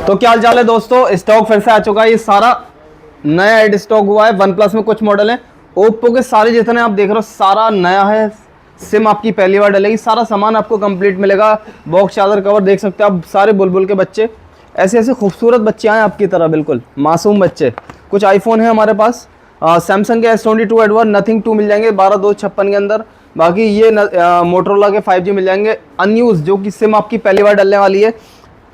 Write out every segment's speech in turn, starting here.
तो क्या हाल चाल है दोस्तों, स्टॉक फिर से आ चुका है। ये सारा नया एड स्टॉक हुआ है। वन प्लस में कुछ मॉडल हैं, ओप्पो के सारे जितने आप देख रहे हो सारा नया है। सिम आपकी पहली बार डलेगी, सारा सामान आपको कंप्लीट मिलेगा। बॉक्स, चादर, कवर देख सकते हो आप। सारे बुलबुल के बच्चे, ऐसे ऐसे खूबसूरत बच्चे आए आपकी तरह, बिल्कुल मासूम बच्चे। कुछ आईफोन है हमारे पास, सैमसंग के S22 एडवांस नथिंग 2 मिल जाएंगे 12,256 के अंदर। बाकी ये मोटरोला के 5G मिल जाएंगे अनयूज, जो कि सिम आपकी पहली बार डलने वाली है।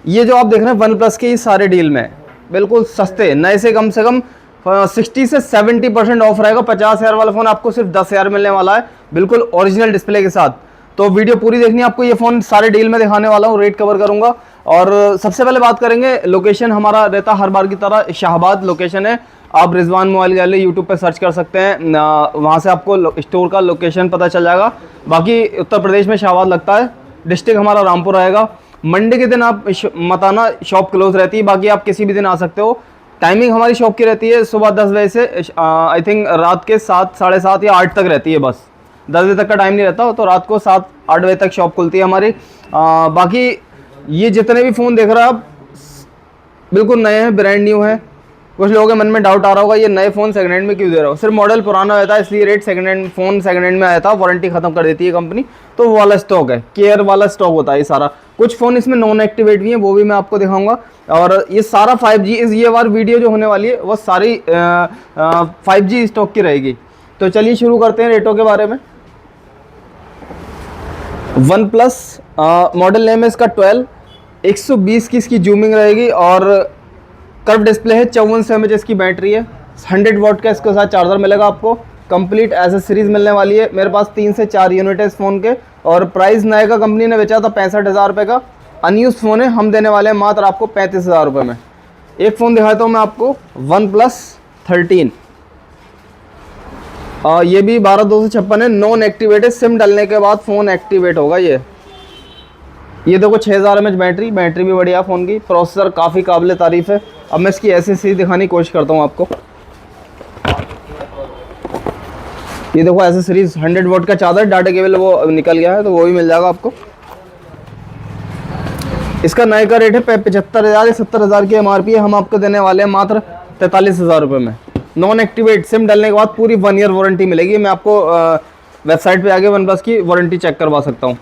ये जो आप देख रहे हैं वन प्लस के, ये सारे डील में बिल्कुल सस्ते, नए से कम 60 से 70% ऑफ रहेगा। 50,000 वाला फोन आपको सिर्फ 10,000 मिलने वाला है, बिल्कुल ओरिजिनल डिस्प्ले के साथ। तो वीडियो पूरी देखनी है आपको। ये फोन सारे डील में दिखाने वाला हूँ, रेट कवर करूंगा। और सबसे पहले बात करेंगे, लोकेशन हमारा रहता हर बार की तरह शाहबाद लोकेशन है। आप रिजवान मोबाइल गैलरी यूट्यूब पे सर्च कर सकते हैं, वहाँ से आपको स्टोर का लोकेशन पता चल जाएगा। बाकी उत्तर प्रदेश में शाहबाद लगता है, डिस्ट्रिक्ट हमारा रामपुर रहेगा। मंडे के दिन आप मत आना, शॉप क्लोज रहती है। बाकी आप किसी भी दिन आ सकते हो। टाइमिंग हमारी शॉप की रहती है सुबह 10 बजे से आई थिंक रात के 7, साढ़े 7 या 8 तक रहती है, बस 10 बजे तक का टाइम नहीं रहता। तो रात को 7-8 बजे तक शॉप खुलती है हमारी। बाकी ये जितने भी फ़ोन देख रहे हो आप बिल्कुल नए हैं, ब्रांड न्यू है। कुछ लोगों के मन में डाउट आ रहा होगा, ये नए फ़ोन सेकंड हैंड में क्यों दे रहा हो। सिर्फ मॉडल पुराना रहता है इसलिए rate second hand, phone second hand में आया था, वारंटी खत्म कर देती है कंपनी, तो वो वाला स्टॉक है, केयर वाला स्टॉक होता है ये सारा। कुछ फ़ोन इसमें नॉन एक्टिवेट भी हैं, वो भी मैं आपको दिखाऊंगा। और ये सारा 5G, इस ये बार वीडियो जो होने वाली है वो सारी 5G स्टॉक की रहेगी। तो चलिए शुरू करते हैं रेटों के बारे में। वन प्लस मॉडल नेम है इसका 12, 120 की इसकी जूमिंग रहेगी और कर्व डिस्प्ले है। 5400 mAh की बैटरी है, 100 वाट का इसके साथ चार्जर मिलेगा आपको। कंप्लीट एसेसरीज मिलने वाली है। मेरे पास 3 से 4 यूनिट है इस फ़ोन के। और प्राइस नए का कंपनी ने बेचा था 65,000 रुपये का। अनयूज फ़ोन है, हम देने वाले हैं मात्र आपको 35,000 रुपये में। एक फ़ोन दिखाता हूँ मैं आपको, वन प्लस 13। ये भी 12,256 है, नॉन एक्टिवेट है। सिम डलने के बाद फ़ोन एक्टिवेट होगा। ये देखो 6000 mAh बैटरी भी बढ़िया फ़ोन की। प्रोसेसर काफ़ी काबिल तारीफ़ है। अब मैं इसकी एसेसरीज दिखाने की कोशिश करता हूँ आपको। ये देखो एसेसरीज, 100 वाट का चार्जर, डाटा केबल वो निकल गया है तो वो भी मिल जाएगा आपको। इसका नए का रेट है 75,000 या 70,000 की MRP है। हम आपको देने वाले हैं मात्र 43,000 रुपये में। नॉन एक्टिवेट, सिम डलने के बाद पूरी 1 ईयर वारंटी मिलेगी। मैं आपको वेबसाइट पे आके वन प्लस की वारंटी चेक करवा सकता हूँ।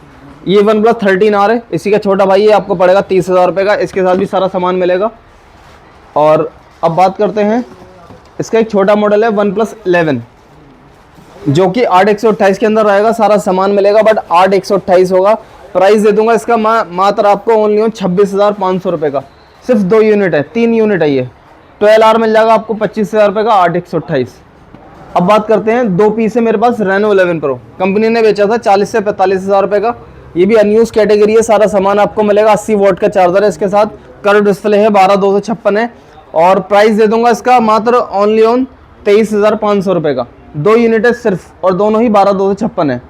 ये वन प्लस 13R है, इसी का छोटा भाई है, आपको पड़ेगा 30,000 रुपये का। इसके साथ भी सारा सामान मिलेगा। और अब बात करते हैं, इसका एक छोटा मॉडल है वन प्लस 11, जो कि 8/128 के अंदर रहेगा, सारा सामान मिलेगा बट 8/128 होगा। प्राइस दे दूंगा इसका मात्र आपको ओनली 26,500 रुपये का। सिर्फ 2 यूनिट है, 3 यूनिट है ये। 12R मिल जाएगा आपको 25,000 रुपये का, 8/128। अब बात करते हैं, 2 पीस है मेरे पास Reno 11 Pro, कंपनी ने बेचा था 40 से 45,000 रुपये का। ये भी अनयूज कैटेगरी है, सारा सामान आपको मिलेगा। 80 वाट का चार्जर है इसके साथ, कर्व डिस्प्ले है, 12,256 है। और प्राइस दे दूंगा इसका मात्र ओनली 23,500 रुपये का। 2 यूनिट है सिर्फ, और दोनों ही 12,256 है।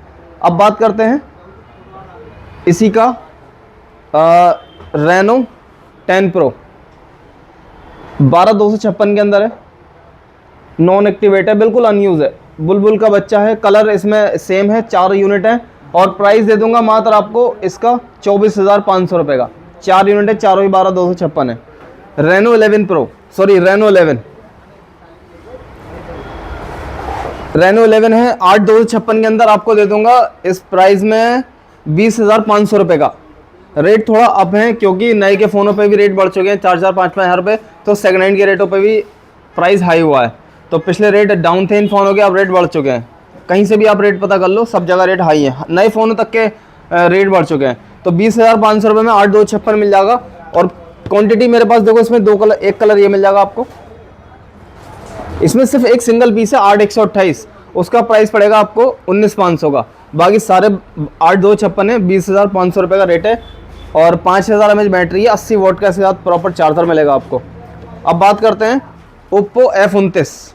अब बात करते हैं इसी का Reno 10 Pro, 12,256 के अंदर है, नॉन एक्टिवेट है, बिल्कुल अनयूज है, बुलबुल का बच्चा है। कलर इसमें सेम है, 4 यूनिट है। और प्राइस दे दूंगा मात्र आपको इसका 24,500 रुपये का। 4 यूनिट है, चारों ही 12,256 है। Reno 11 Pro, सॉरी Reno 11 है, 8,256 के अंदर आपको दे दूंगा इस प्राइस में 20,500 रुपये का। रेट थोड़ा अप है क्योंकि नए के फ़ोनों पे भी रेट बढ़ चुके हैं, 4,000 5,000 हज़ार रुपये। तो सेकंड हैंड के रेटों पे भी प्राइस हाई हुआ है। तो पिछले रेट डाउन थे इन फ़ोनों के, अब रेट बढ़ चुके हैं। कहीं से भी आप रेट पता कर लो, सब जगह रेट हाई है। नए फ़ोनों तक के रेट बढ़ चुके हैं। तो 20,500 रुपये में 8,256 मिल जाएगा। और क्वांटिटी मेरे पास देखो, इसमें 2 कलर, एक कलर ये मिल जाएगा आपको। इसमें सिर्फ एक सिंगल पीस है 8/128, उसका प्राइस पड़ेगा आपको 19,500 का। बाकी सारे 8,256 है, 20,500 रुपये का रेट है। और 5,000 mAh बैटरी है, 80 वाट का इसके साथ प्रॉपर चार्जर मिलेगा आपको। अब बात करते हैं Oppo F29।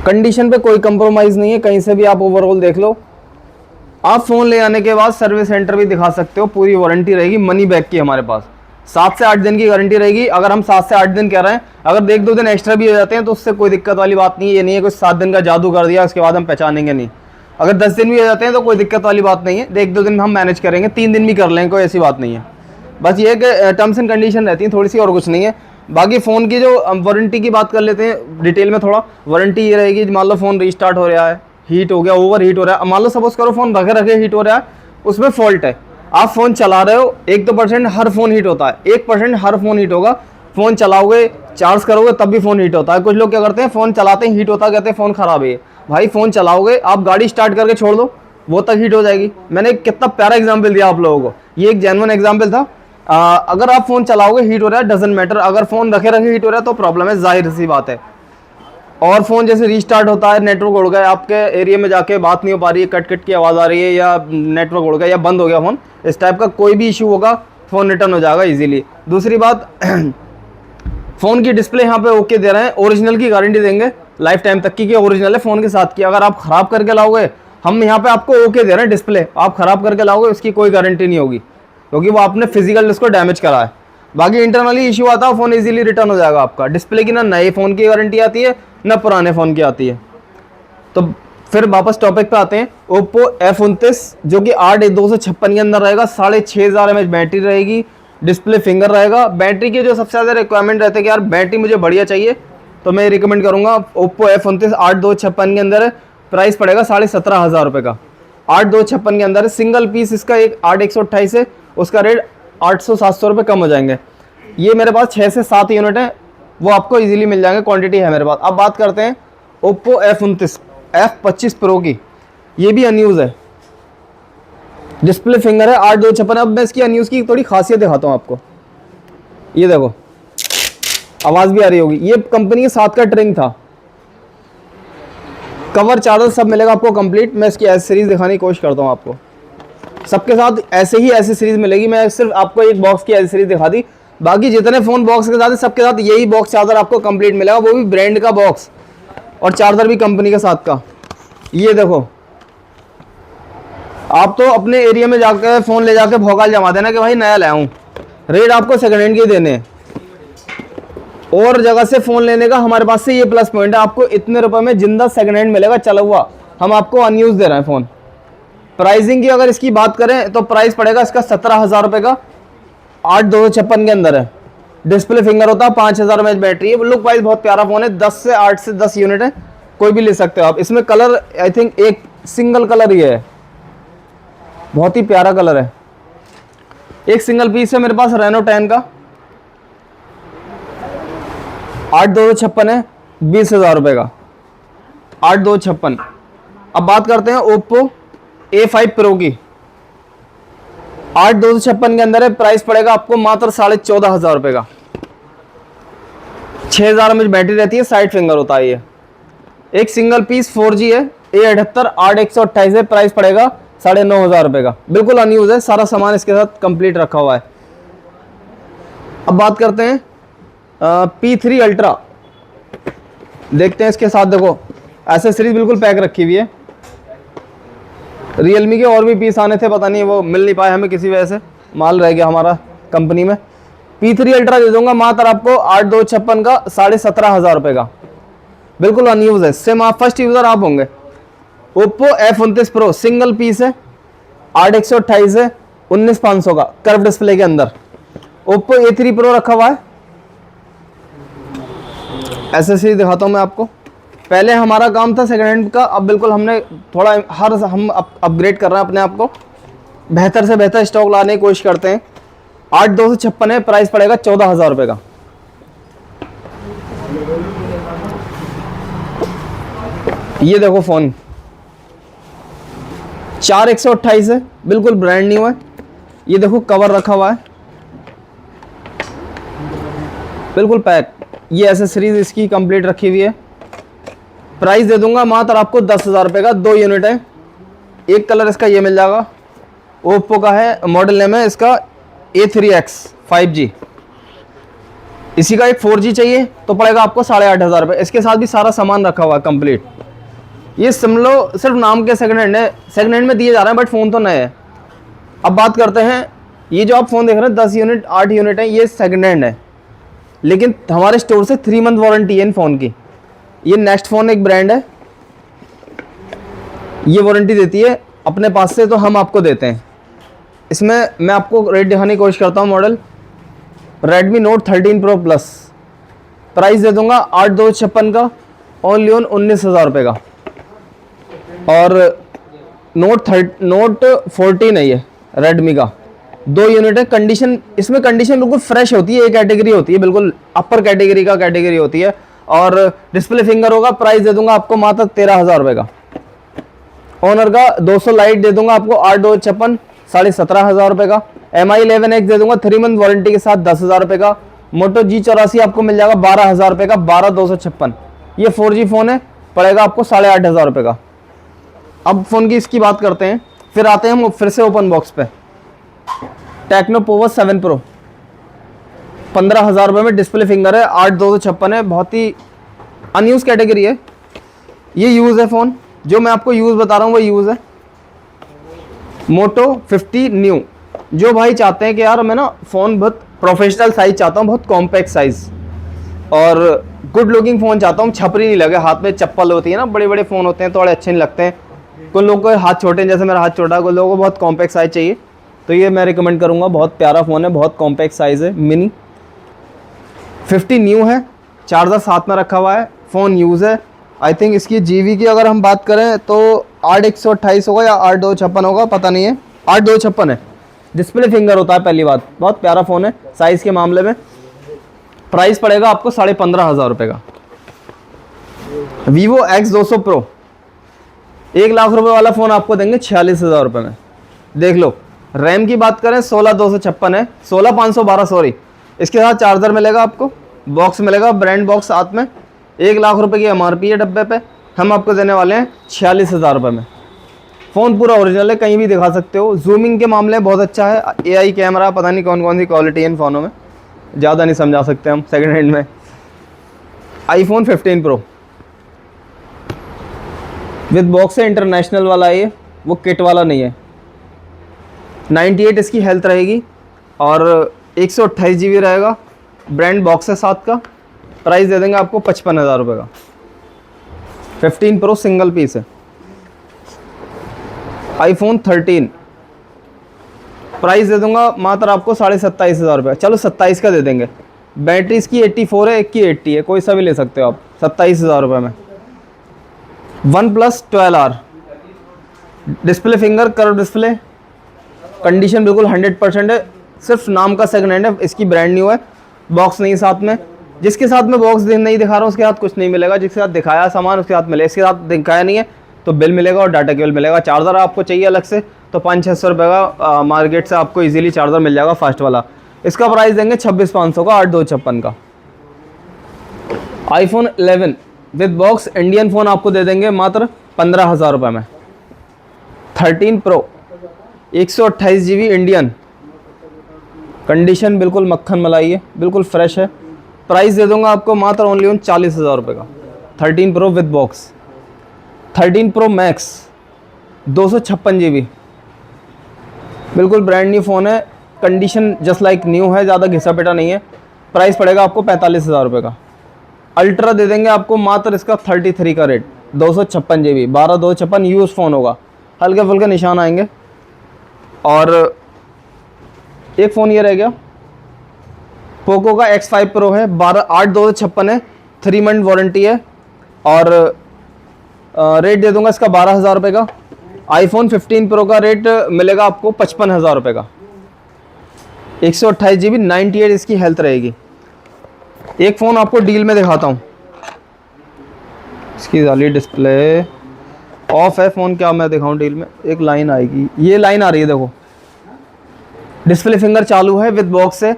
कंडीशन पे कोई कंप्रोमाइज़ नहीं है, कहीं से भी आप ओवरऑल देख लो। आप फ़ोन ले आने के बाद सर्विस सेंटर भी दिखा सकते हो, पूरी वारंटी रहेगी मनी बैक की हमारे पास। 7 से 8 दिन की गारंटी रहेगी। अगर हम 7 से 8 दिन कह रहे हैं, अगर 1-2 दिन एक्स्ट्रा भी हो जाते हैं तो उससे कोई दिक्कत वाली बात नहीं है। ये नहीं है कुछ 7 दिन का जादू कर दिया उसके बाद हम पहचानेंगे नहीं। अगर 10 दिन भी हो जाते हैं तो कोई दिक्कत वाली बात नहीं है, 1-2 दिन में हम मैनेज करेंगे, 3 दिन भी कर लेंगे, कोई ऐसी बात नहीं है। बस ये कि टर्म्स एंड कंडीशन रहती हैं थोड़ी सी, और कुछ नहीं है। बाकी फ़ोन की जो वारंटी की बात कर लेते हैं डिटेल में थोड़ा। वारंटी ये रहेगी, मान लो फ़ोन रीस्टार्ट हो रहा है, हीट हो गया, ओवर हीट हो रहा है, मान लो सपोज करो फ़ोन रखे रखे हीट हो रहा है, उसमें फॉल्ट है, आप फ़ोन चला रहे हो, 1-2% हर फ़ोन हीट होता है, 1% हर फ़ोन हीट होगा। फ़ोन चलाओगे, चार्ज करोगे तब भी फ़ोन हीट होता है। कुछ लोग क्या करते हैं, फ़ोन चलाते हैं हीट होता है, कहते हैं फ़ोन ख़राब है। भाई फ़ोन चलाओगे, आप गाड़ी स्टार्ट करके छोड़ दो, वो तक हीट हो जाएगी। मैंने कितना प्यारा एग्जाम्पल दिया आप लोगों को, ये एक जेन्युइन एग्जाम्पल था। अगर आप फ़ोन चलाओगे हीट हो रहा है, डजंट मैटर, अगर फ़ोन रखे रखे हीट हो रहा है तो प्रॉब्लम है, जाहिर सी बात है। और फ़ोन जैसे रीस्टार्ट होता है, नेटवर्क उड़ गया, आपके एरिया में जाके बात नहीं हो पा रही है, कट कट की आवाज़ आ रही है, या नेटवर्क उड़ गया या बंद हो गया फ़ोन, इस टाइप का कोई भी इशू होगा, फ़ोन रिटर्न हो जाएगा इजीली। दूसरी बात फ़ोन की डिस्प्ले यहाँ पे ओके दे रहे हैं, ओरिजिनल की गारंटी देंगे लाइफ टाइम तक की, ओरिजिनल है फ़ोन के साथ की। अगर आप ख़राब करके लाओगे, हम यहाँ पे आपको ओके दे रहे हैं, डिस्प्ले आप ख़राब करके लाओगे उसकी कोई गारंटी नहीं होगी, क्योंकि वो आपने फिजिकल उसको डैमेज करा है। बाकी इंटरनली इशू आता है, फ़ोन इजीली रिटर्न हो जाएगा आपका। डिस्प्ले की ना नए फ़ोन की गारंटी आती है ना पुराने फ़ोन की आती है। तो फिर वापस टॉपिक पे आते हैं, ओप्पो F29 जो कि 8/256 के अंदर रहेगा, 6500 mAh बैटरी रहेगी, डिस्प्ले फिंगर रहेगा। बैटरी के जो सबसे ज़्यादा रिक्वायरमेंट रहते हैं कि यार बैटरी मुझे बढ़िया चाहिए, तो मैं रिकमेंड करूँगा ओप्पो F29 8/256 के अंदर है। प्राइस पड़ेगा 17,500 रुपये का, 8/256 के अंदर है। सिंगल पीस इसका एक 8/128 है, उसका रेट 800-700 रुपये कम हो जाएंगे। ये मेरे पास 6 से 7 यूनिट हैं, वो आपको इजीली मिल जाएंगे, क्वांटिटी है मेरे पास। अब बात करते हैं ओप्पो F25 प्रो की, ये भी अनयूज़ है, डिस्प्ले फिंगर है, 8/256। अब मैं इसकी अनयूज़ की थोड़ी खासियत दिखाता हूँ आपको। ये देखो, आवाज़ भी आ रही होगी, ये कंपनी के साथ का ट्रिंग था, कवर चार्जर सब मिलेगा आपको कंप्लीट। मैं इसकी एसेसरीज दिखाने की कोशिश करता हूँ आपको, सबके साथ ऐसे ही एसेसरीज मिलेगी। मैं सिर्फ आपको एक बॉक्स की एसेसरीज दिखा दी, बाकी जितने फ़ोन बॉक्स के साथ है सबके साथ यही बॉक्स चार्जर आपको कंप्लीट मिलेगा, वो भी ब्रांड का बॉक्स, और चार्जर भी कंपनी के साथ का। ये देखो, आप तो अपने एरिया में जाकर फ़ोन ले जाकर भौकाल जमा देना कि भाई नया लाया हूँ, रेट आपको सेकंड हैंड के देने हैं। और जगह से फ़ोन लेने का हमारे पास से ये प्लस पॉइंट है, आपको इतने रुपए में जिंदा सेकंड हैंड मिलेगा, चला हुआ। हम आपको अनयूज़ दे रहे हैं फ़ोन। प्राइसिंग की अगर इसकी बात करें तो प्राइस पड़ेगा इसका 17,000 रुपये का, 8/256 के अंदर है, डिस्प्ले फिंगर होता है, 5000 mAh बैटरी है। लुक वाइज बहुत प्यारा फ़ोन है, 8 से 10 यूनिट है, कोई भी ले सकते हो आप। इसमें कलर आई थिंक एक सिंगल कलर ही है, बहुत ही प्यारा कलर है। एक सिंगल पीस है मेरे पास रेनो 10 का, 8/256 है, 20,000 रुपये का, 8/256। अब बात करते हैं ओप्पो A5 प्रो की, 8/256 के अंदर है, प्राइस पड़ेगा आपको मात्र 14,500 रुपये का। 6000 mAh बैटरी रहती है, साइड फिंगर होता है ये। एक सिंगल पीस 4G है, A78 8/128 है, प्राइस पड़ेगा 9,500 रुपये का। बिल्कुल अनयूज है, सारा सामान इसके साथ कंप्लीट रखा हुआ है। अब बात करते हैं P3 अल्ट्रा, देखते हैं इसके साथ। देखो एसेसरीज बिल्कुल पैक रखी हुई है। रियलमी के और भी पीस आने थे, पता नहीं वो मिल नहीं पाए हमें किसी वजह से, माल रह गया हमारा कंपनी में। P3 अल्ट्रा दे दूंगा मात्र आपको 8/256 का, 17,500 रुपये का, बिल्कुल अनयूज है। सिम आप फर्स्ट यूज़र आप होंगे। Oppo F29 pro single piece है, 8/128 है, 19,500 का, कर्व डिस्प्ले के अंदर। ओप्पो A3 प्रो रखा हुआ है। एसेसरीज दिखाता हूँ मैं आपको। पहले हमारा काम था सेकंड हैंड का, अब बिल्कुल हमने थोड़ा हम अपग्रेड कर रहे हैं अपने आप को, बेहतर से बेहतर स्टॉक लाने की कोशिश करते हैं। 8/256 है, प्राइस पड़ेगा 14,000 रुपये का। ये देखो फ़ोन 4/128 है, बिल्कुल ब्रांड न्यू है। ये देखो कवर रखा हुआ है, बिल्कुल पैक। ये एसेसरीज इसकी कंप्लीट रखी हुई है। प्राइस दे दूंगा मात्र आपको 10,000 रुपये का, 2 यूनिट है। एक कलर इसका ये मिल जाएगा, ओप्पो का है, मॉडल नेम है इसका A3X 5G। इसी का एक 4G चाहिए तो पड़ेगा आपको 8,500 रुपये। इसके साथ भी सारा सामान रखा हुआ है कंप्लीट। ये सिमलो सिर्फ नाम के सेकंड हैंड है, सेकंड हैंड में दिए जा रहे हैं, बट फ़ोन तो नए है। अब बात करते हैं, ये जो आप फ़ोन देख रहे हैं 10 यूनिट 8 यूनिट है, ये सेकंड हैंड है, लेकिन हमारे स्टोर से 3 मंथ वारंटी है इन फ़ोन की। ये नेक्स्ट फ़ोन एक ब्रांड है, ये वारंटी देती है अपने पास से, तो हम आपको देते हैं। इसमें मैं आपको रेट दिखाने की कोशिश करता हूँ। Model Redmi Note 13 Pro Plus, price दे दूंगा 8,256 का, ओनली ऑन 19,000 रुपये का। और नोट 14 है ये Redmi का, 2 यूनिट है। कंडीशन इसमें कंडीशन बिल्कुल फ्रेश होती है, एक कैटेगरी होती है, बिल्कुल अपर कैटेगरी का कैटेगरी होती है। और डिस्प्ले फिंगर होगा। प्राइस दे दूंगा आपको मात्र 13,000 रुपये का। ऑनर का 200 लाइट दे दूंगा आपको 8,256, 17,500 रुपये का। MI 11X दे दूंगा 3 मंथ वारंटी के साथ 10,000 रुपये का। मोटो G84 आपको मिल जाएगा 12,000 रुपये का, 12,256। ये 4G फोन है, पड़ेगा आपको 8,500 रुपये का। अब फोन की इसकी बात करते हैं, फिर आते हैं हम फिर से ओपन बॉक्स पे। टेक्नो पोवर 7 प्रो 15,000 रुपये में, डिस्प्ले फिंगर है, 8,256 है, बहुत ही अनयूज कैटेगरी है। ये यूज़ है फ़ोन, जो मैं आपको यूज़ बता रहा हूँ वो यूज़ है। मोटो 50 न्यू, जो भाई चाहते हैं कि यार मैं ना फ़ोन बहुत प्रोफेशनल साइज़ चाहता हूँ, बहुत कॉम्पैक्ट साइज़ और गुड लुकिंग फ़ोन चाहता हूँ, छपरी नहीं लगे, हाथ में चप्पल होती है ना, बड़े बड़े फ़ोन होते हैं थोड़े अच्छे नहीं लगते हैं। कुछ लोगों को हाथ छोटे हैं, जैसे मेरा हाथ छोटा है, कुछ लोगों को बहुत कॉम्पैक्ट साइज़ चाहिए, तो ये मैं रिकमेंड करूँगा। बहुत प्यारा फ़ोन है, बहुत कॉम्पैक्ट साइज़ है, मिनी 50 न्यू है, चार्जर साथ में रखा हुआ है, फ़ोन यूज़ है। आई थिंक इसकी जीबी की अगर हम बात करें तो 8,128 होगा या 8,256 होगा, पता नहीं है, 8,256 है। डिस्प्ले फिंगर होता है पहली बात, बहुत प्यारा फ़ोन है साइज़ के मामले में। प्राइस पड़ेगा आपको 15,500 रुपये का। Vivo X200 Pro 1 लाख रुपए वाला फ़ोन आपको देंगे 46,000 रुपये में। देख लो, रैम की बात करें 16,256 है, 16,512 सॉरी। इसके साथ चार्जर मिलेगा आपको, बॉक्स मिलेगा, ब्रांड बॉक्स साथ में। 1 लाख रुपए की MRP है डब्बे पे, हम आपको देने वाले हैं 46,000 रुपये में। फ़ोन पूरा ओरिजिनल है, कहीं भी दिखा सकते हो। जूमिंग के मामले में बहुत अच्छा है, AI कैमरा, पता नहीं कौन कौन सी क्वालिटी है इन फ़ोनों में, ज़्यादा नहीं समझा सकते हम सेकंड हैंड में। iPhone 15 Pro विद बॉक्स है, इंटरनेशनल वाला है ये, वो किट वाला नहीं है। 98 इसकी हेल्थ रहेगी और 128 GB रहेगा, ब्रांड बॉक्स है साथ का। प्राइस दे देंगे आपको 55,000 रुपये का। 15 Pro सिंगल पीस है। iPhone 13 प्राइस दे दूंगा मात्र आपको 27,500 रुपये, चलो 27 का दे देंगे। बैटरी इसकी 84 है, एक की 80 है, कोई सा भी ले सकते हो आप, 27,000 रुपये में। OnePlus 12R display finger, curve display, condition बिल्कुल 100% है, सिर्फ नाम का सेकंड हैंड है, इसकी ब्रांड न्यू है, बॉक्स नहीं साथ में। जिसके साथ में बॉक्स नहीं दिखा रहा हूँ उसके साथ कुछ नहीं मिलेगा, जिसके साथ दिखाया सामान उसके साथ मिले। इसके साथ दिखाया नहीं है तो बिल मिलेगा और डाटा केबल मिलेगा। चार्जर आपको चाहिए अलग से तो 500-600 रुपये का मार्केट से आपको इजीली चार्जर मिल जाएगा फास्ट वाला। इसका प्राइस देंगे 26,500 का, 8,256 का। iPhone 11 with box Indian phone आपको दे देंगे मात्र 15,000 रुपये में। 13 Pro 128 GB इंडियन, कंडीशन बिल्कुल मक्खन मलाई है, बिल्कुल फ्रेश है। प्राइस दे दूंगा आपको मात्र ओनली ऑन 40,000 रुपये का। 13 Pro with box. 13 Pro Max 256 GB, बिल्कुल ब्रांड न्यू फ़ोन है, कंडीशन जस्ट लाइक न्यू है, ज़्यादा घिसा पिटा नहीं है। प्राइस पड़ेगा आपको 45,000 रुपये का। अल्ट्रा दे देंगे आपको मात्र इसका 33 का रेट, 256 GB, 12,256 यूज़ फ़ोन होगा, हल्के फुल्के निशान आएंगे। और एक फ़ोन ये रह गया, पोको का X5 Pro है, 8,256 है, 3 मंथ वारंटी है और रेट दे दूंगा इसका 12,000 रुपये का। iPhone 15 Pro का रेट मिलेगा आपको 55,000 रुपये का। 128 GB, 98 इसकी हेल्थ रहेगी। एक फ़ोन आपको डील में दिखाता हूँ, इसकी वाली डिस्प्ले ऑफ है, फ़ोन क्या मैं दिखाऊँ डील में, एक लाइन आएगी, ये लाइन आ रही है देखो, डिस्प्ले फिंगर चालू है विद बॉक्स से।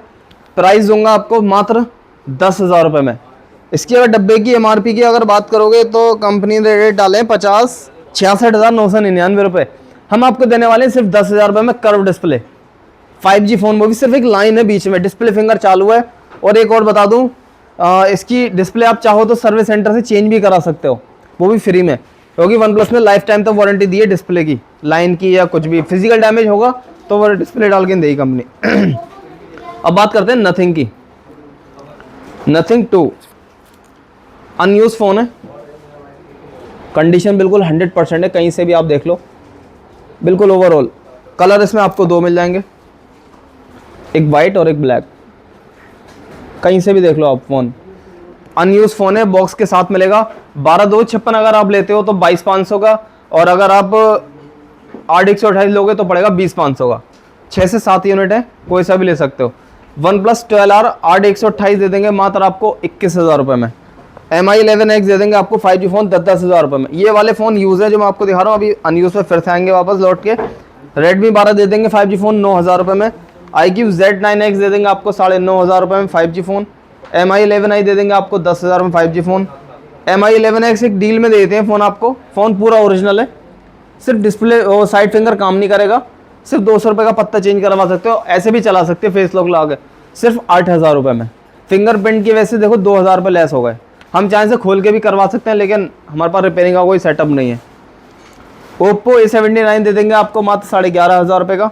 प्राइस दूंगा आपको मात्र 10,000 रुपये में। इसकी अगर डब्बे की MRP की अगर बात करोगे तो कंपनी ने रेट डाले 66,999 रुपये, हम आपको देने वाले हैं सिर्फ 10,000 रुपये में। कर्व डिस्प्ले 5G फ़ोन, वो भी सिर्फ एक लाइन है बीच में, डिस्प्ले फिंगर चालू है। और एक और बता दूं, इसकी डिस्प्ले आप चाहो तो सर्विस सेंटर से चेंज भी करा सकते हो, वो भी फ्री में, क्योंकि OnePlus ने लाइफ टाइम तक वारंटी दी है डिस्प्ले की, लाइन की या कुछ भी फिजिकल डैमेज होगा तो वो डिस्प्ले डाल के देगी कंपनी। अब बात करते हैं नथिंग की। नथिंग 2 अनयूज फ़ोन है, कंडीशन बिल्कुल 100% है, कहीं से भी आप देख लो, बिल्कुल ओवरऑल कलर इसमें आपको 2 मिल जाएंगे, एक वाइट और एक ब्लैक। कहीं से भी देख लो आप फ़ोन, अनयूज फ़ोन है, बॉक्स के साथ मिलेगा। 12/256 अगर आप लेते हो तो 22,500 का, और अगर आप 8/128 लोगे तो पड़ेगा 20,500 का। 6 से 7 यूनिट है, कोई सा भी ले सकते हो। OnePlus 12R 8/128 दे देंगे मात्र आपको 21,000 रुपये में। MI 11X दे देंगे आपको 5G फ़ोन 10,000 रुपये में। ये वाले फ़ोन यूज़ है जो मैं आपको दिखा रहा हूँ, अभी अनयूज़ पे फिर से आएंगे वापस लौट के। Redmi 12 दे देंगे 5G फ़ोन 9,000 रुपये में। iQOO Z9X दे देंगे आपको 9,500 रुपये में 5G फ़ोन। MI 11i दे देंगे आपको 10,000 में 5G फ़ोन। MI 11X एक डील में देते हैं फ़ोन आपको, फ़ोन पूरा ओरिजिनल है, सिर्फ डिस्प्ले और साइड फिंगर काम नहीं करेगा, सिर्फ 200 रुपये का पत्ता चेंज करवा सकते हो, ऐसे भी चला सकते हो फेस लॉक लगा के, सिर्फ 8,000 रुपये में। फिंगरप्रिंट की वजह से देखो 2,000 रुपये लेस हो गए। हम चाहें से खोल के भी करवा सकते हैं, लेकिन हमारे पास रिपेयरिंग का कोई सेटअप नहीं है। Oppo A79 दे देंगे आपको मात्र 11,500 रुपये का।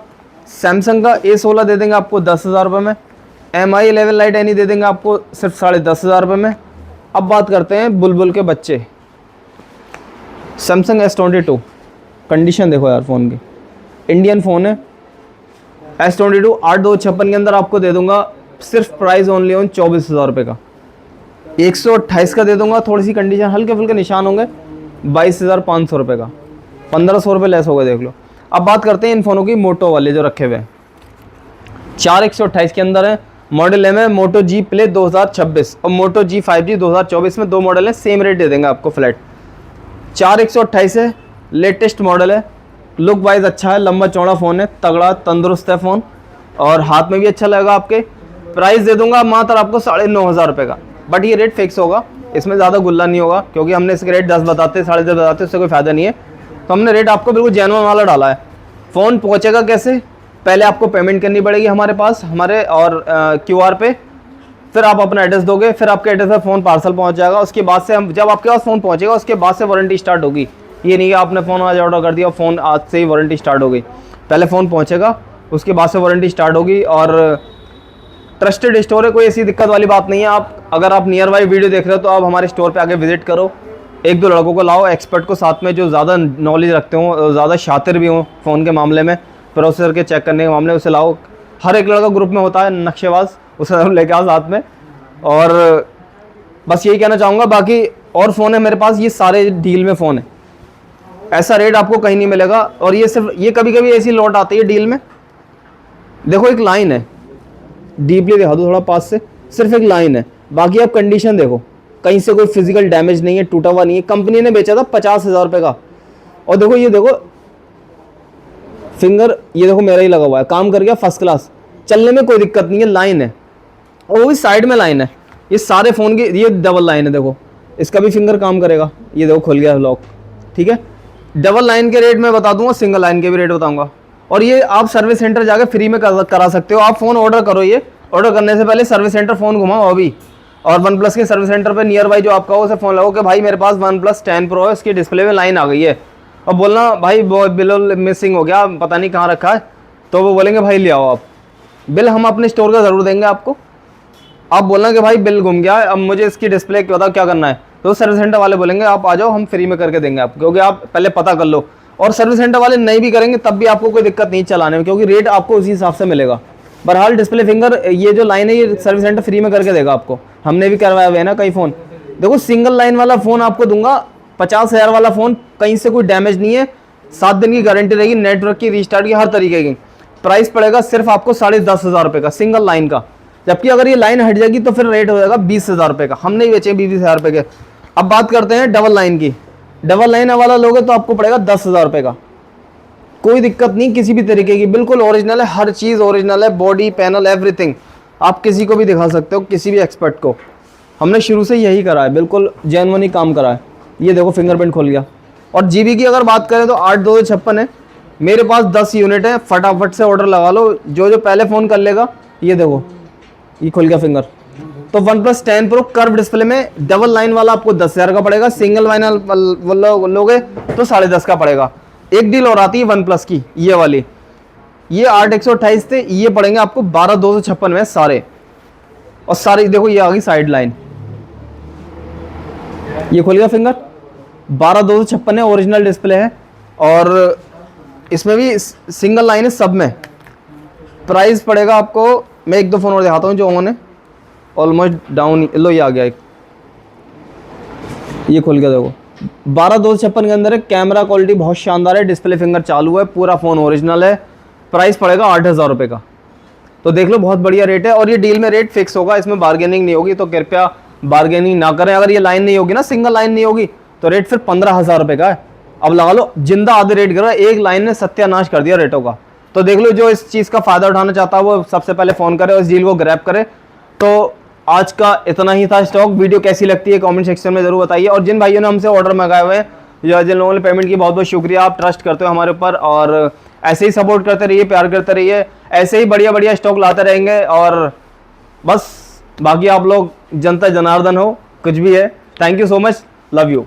सैमसंग का A16 दे देंगे आपको 10,000 रुपये में। MI 11 Lite Any दे देंगे आपको सिर्फ 10,500 रुपये में। अब बात करते हैं बुलबुल के बच्चे, सैमसंग S22। कंडीशन देखो यार फ़ोन की, इंडियन फ़ोन है। S22 8/256 के अंदर आपको दे दूंगा सिर्फ प्राइस ओनली ऑन 24,000 रुपये का। 128 का दे दूंगा, थोड़ी सी कंडीशन हल्के फुल्के निशान होंगे, 22,500 रुपये का। 1,500 रुपये लेस हो गए, देख लो। अब बात करते हैं इन फ़ोनों की, मोटो वाले जो रखे हुए हैं। 4 128 के अंदर है, मॉडल है मोटो जी प्ले 2026 और मोटो जी 5G 2024 में 2 मॉडल है, सेम रेट दे देंगे आपको फ्लैट। 4 128 है, लेटेस्ट मॉडल है, लुक वाइज अच्छा है, लंबा चौड़ा फ़ोन है, तगड़ा तंदुरुस्त है फ़ोन, और हाथ में भी अच्छा लगेगा आपके। प्राइस दे दूंगा मात्र आपको 9,500 रुपये का, बट ये रेट फिक्स होगा, इसमें ज़्यादा गुल्ला नहीं होगा, क्योंकि हमने इसके रेट 10 बताते 10.5 बताते उससे कोई फ़ायदा नहीं है, तो हमने रेट आपको बिल्कुल जेन्युइन वाला डाला है। फ़ोन पहुँचेगा कैसे, पहले आपको पेमेंट करनी पड़ेगी हमारे पास, हमारे और QR पे, फिर आप अपना एड्रेस दोगे, फिर आपके एड्रेस पर फ़ोन पार्सल पहुंच जाएगा। उसके बाद से हम, जब आपके पास फ़ोन पहुंचेगा उसके बाद से वारंटी स्टार्ट होगी। ये नहीं कि आपने फ़ोन आज ऑर्डर कर दिया, फ़ोन आज से ही वारंटी स्टार्ट हो गई। पहले फ़ोन पहुंचेगा, उसके बाद से वारंटी स्टार्ट होगी, और ट्रस्टेड स्टोर है, कोई ऐसी दिक्कत वाली बात नहीं है। आप अगर आप नियर बाई वीडियो देख रहे हो तो आप हमारे स्टोर पर आके विजिट करो, 1-2 लड़कों को लाओ, एक्सपर्ट को साथ में, जो ज़्यादा नॉलेज रखते हों, ज़्यादा शातिर भी हों फ़ोन के मामले में, प्रोसेसर के चेक करने के मामले में, उसे लाओ। हर एक लड़का ग्रुप में होता है नक्शेबाज, उसे लेके आओ साथ में। और बस यही कहना चाहूँगा, बाकी और फ़ोन है मेरे पास, ये सारे डील में फ़ोन है, ऐसा रेट आपको कहीं नहीं मिलेगा। और ये सिर्फ, ये कभी कभी ऐसी लौट आती है डील में, देखो एक लाइन है, डीपली दिखा दो थोड़ा पास से, सिर्फ एक लाइन है, बाकी आप कंडीशन देखो, कहीं से कोई फिजिकल डैमेज नहीं है, टूटा हुआ नहीं है। कंपनी ने बेचा था 50,000 रुपये का, और देखो ये देखो फिंगर, ये देखो मेरा ही लगा हुआ है, काम कर गया फर्स्ट क्लास, चलने में कोई दिक्कत नहीं है, लाइन है, और वो भी साइड में लाइन है। ये सारे फ़ोन की ये डबल लाइन है, देखो इसका भी फिंगर काम करेगा, ये देखो खुल गया लॉक, ठीक है। डबल लाइन के रेट मैं बता दूंगा, सिंगल लाइन के भी रेट बताऊंगा। और ये आप सर्विस सेंटर जाके फ्री में करा सकते हो। आप फ़ोन ऑर्डर करो, ये ऑर्डर करने से पहले सर्विस सेंटर फ़ोन घुमाओ अभी, और OnePlus के सर्विस सेंटर पे नियर बाई जो आपका हो, उसे फ़ोन लगाओ कि भाई मेरे पास OnePlus 10 Pro है, उसकी डिस्प्ले में लाइन आ गई है, और बोलना भाई बिल मिसिंग हो गया, पता नहीं कहाँ रखा है, तो वो बोलेंगे भाई ले आओ आप बिल, हम अपने स्टोर का ज़रूर देंगे आपको। आप बोलना कि भाई बिल गुम गया है, अब मुझे इसकी डिस्प्ले बताओ क्या करना है, तो सर्विस सेंटर वाले बोलेंगे आप आ जाओ, हम फ्री में करके देंगे आपको, क्योंकि आप पहले पता कर लो। और सर्विस सेंटर वाले नहीं भी करेंगे तब भी आपको कोई दिक्कत नहीं चलाने में, क्योंकि रेट आपको उसी हिसाब से मिलेगा। बहरहाल डिस्प्ले फिंगर, ये जो लाइन है, ये सर्विस सेंटर फ्री में करके देगा आपको, हमने भी करवाया हुआ है ना कई फ़ोन। देखो सिंगल लाइन वाला फ़ोन आपको दूंगा 50,000 वाला फ़ोन, कहीं से कोई डैमेज नहीं है, 7 दिन की गारंटी रहेगी, नेटवर्क की, रीस्टार्ट की, हर तरीके की। प्राइस पड़ेगा सिर्फ आपको 10,500 रुपये का, सिंगल लाइन का। जबकि अगर ये लाइन हट जाएगी तो फिर रेट हो जाएगा 20,000 रुपये का, हमने ही बेचे 20,000 रुपये के। अब बात करते हैं डबल लाइन की। डबल लाइन वाला लोगे तो आपको पड़ेगा 10,000 रुपये का, कोई दिक्कत नहीं किसी भी तरीके की, बिल्कुल ओरिजिनल है, हर चीज़ ओरिजिनल है, बॉडी पैनल एवरीथिंग। आप किसी को भी दिखा सकते हो, किसी भी एक्सपर्ट को, हमने शुरू से यही करा है, बिल्कुल जेन्युइन ही काम करा है। ये देखो फिंगरप्रिंट खोल गया। और GB की अगर बात करें तो 8/256 है, मेरे पास 10 यूनिट है, फटाफट से ऑर्डर लगा लो, जो पहले फ़ोन कर लेगा। ये देखो ये खुल गया फिंगर। तो OnePlus 10 Pro कर्व डिस्प्ले में डबल लाइन वाला आपको 10,000 का पड़ेगा, सिंगल लाइन लोगे तो 10.5 का पड़ेगा। एक डील और आती है OnePlus की, ये वाली, ये 8/128 थे, ये पड़ेंगे आपको 12/256 में सारे। और सारे देखो ये आ गई साइड लाइन, ये खुल गया फिंगर, 12/256 है, ओरिजिनल डिस्प्ले है। और इसमें भी सिंगल लाइन है सब में। प्राइस पड़ेगा आपको, मैं एक दो फ़ोन और दिखाता हूँ जो ऑन है, ऑलमोस्ट डाउन। लो ये आ गया एक, ये खोल के देखो। 12,256 के अंदर है, कैमरा क्वालिटी बहुत शानदार है, डिस्प्ले फिंगर चालू है, पूरा फ़ोन ओरिजिनल है। प्राइस पड़ेगा 8,000 रुपये का। तो देख लो बहुत बढ़िया रेट है, और ये डील में रेट फिक्स होगा, इसमें बार्गेनिंग नहीं होगी, तो कृपया बार्गेनिंग ना करें। अगर ये लाइन नहीं होगी ना, सिंगल लाइन नहीं होगी, तो रेट फिर 15,000 रुपये का है। अब लगा लो जिंदा आधे रेट कर रहा है, एक लाइन ने सत्यानाश कर दिया रेटों का। तो देख लो जो इस चीज़ का फ़ायदा उठाना चाहता है वो सबसे पहले फ़ोन करे और इस डील को ग्रैब करे। तो आज का इतना ही था स्टॉक। वीडियो कैसी लगती है कमेंट सेक्शन में ज़रूर बताइए, और जिन भाइयों ने हमसे ऑर्डर मंगाए हुए हैं या जिन लोगों ने पेमेंट की, बहुत बहुत शुक्रिया, आप ट्रस्ट करते हो हमारे ऊपर, और ऐसे ही सपोर्ट करते रहिए, प्यार करते रहिए, ऐसे ही बढ़िया बढ़िया स्टॉक लाते रहेंगे। और बस बाकी आप लोग जनता जनार्दन हो, कुछ भी है। Thank you so much, love you.